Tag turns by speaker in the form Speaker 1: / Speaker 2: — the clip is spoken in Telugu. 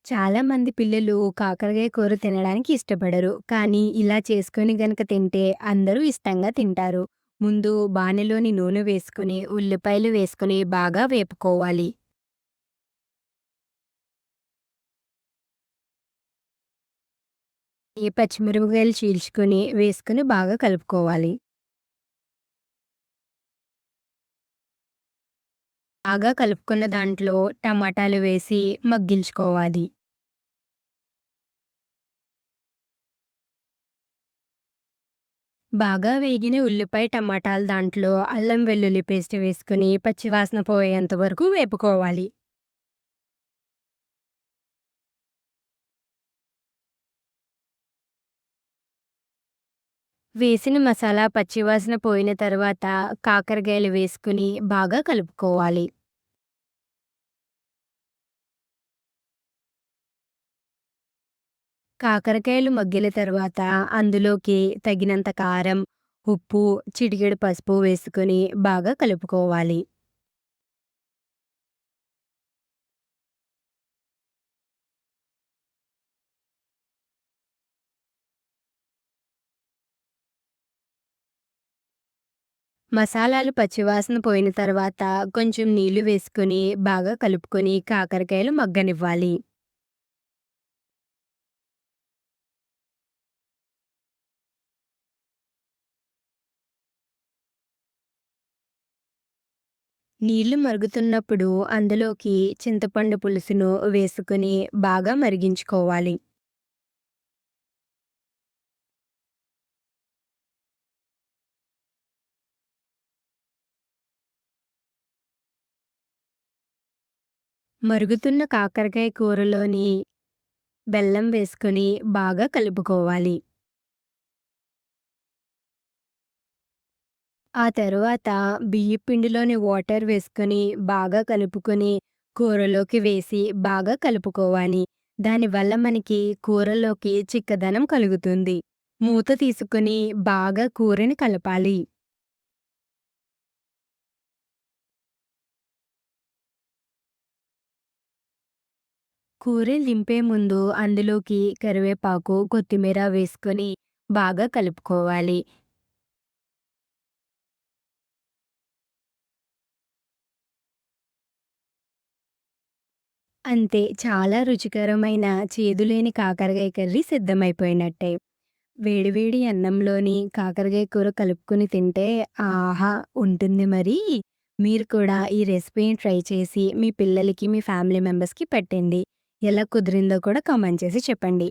Speaker 1: చాలా మంది పిల్లలు కాకరకాయ కూర తినడానికి ఇష్టపడరు. కానీ ఇలా చేసుకొని గనక తింటే అందరూ ఇష్టంగా తింటారు. ముందు బాణలిలోని నూనె వేసుకొని, ఉల్లిపాయలు వేసుకొని బాగా వేపుకోవాలి. ఈ పచ్చిమిరపకాయలు చీల్చుకొని వేసుకొని బాగా కలుపుకోవాలి. బాగా కలుపుకున్న దాంట్లో టమాటాలు వేసి మగ్గించుకోవాలి. బాగా వేగిన ఉల్లిపాయ, టమాటాలు దాంట్లో అల్లం వెల్లుల్లి పేస్ట్ వేసుకొని పచ్చివాసన పోయేంత వరకు వేపుకోవాలి. వేసిన మసాలా పచ్చివాసన పోయిన తర్వాత కాకరకాయలు వేసుకుని బాగా కలుపుకోవాలి. కాకరకాయలు మగ్గిన తర్వాత అందులోకి తగినంత కారం, ఉప్పు, చిటికెడు పసుపు వేసుకొని బాగా కలుపుకోవాలి. మసాలాలు పచ్చివాసన పోయిన తర్వాత కొంచెం నీళ్లు వేసుకొని బాగా కలుపుకొని కాకరకాయలు మగ్గనివ్వాలి. నీళ్లు మరుగుతున్నప్పుడు అందులోకి చింతపండు పులుసును వేసుకొని బాగా మరిగించుకోవాలి. మరుగుతున్న కాకరకాయ కూరలోని బెల్లం వేసుకొని బాగా కలుపుకోవాలి. ఆ తరువాత బియ్యపు పిండిలోని వాటర్ వేసుకొని బాగా కలుపుకొని కూరలోకి వేసి బాగా కలుపుకోవాలి. దానివల్ల మనకి కూరలోకి చిక్కదనం కలుగుతుంది. మూత తీసుకొని బాగా కూరని కలపాలి. కూరలు దింపే ముందు అందులోకి కరివేపాకు, కొత్తిమీర వేసుకొని బాగా కలుపుకోవాలి. అంతే, చాలా రుచికరమైన చేదులేని కాకరకాయ కర్రీ సిద్ధమైపోయినట్టే. వేడివేడి అన్నంలోని కాకరకాయ కూర కలుపుకొని తింటే ఆహా! ఉంటుంది మరి. మీరు కూడా ఈ రెసిపీని ట్రై చేసి మీ పిల్లలకి, మీ ఫ్యామిలీ మెంబర్స్‌కి పెట్టండి. ఎలా కుదిరిందో కూడా కామెంట్ చేసి చెప్పండి.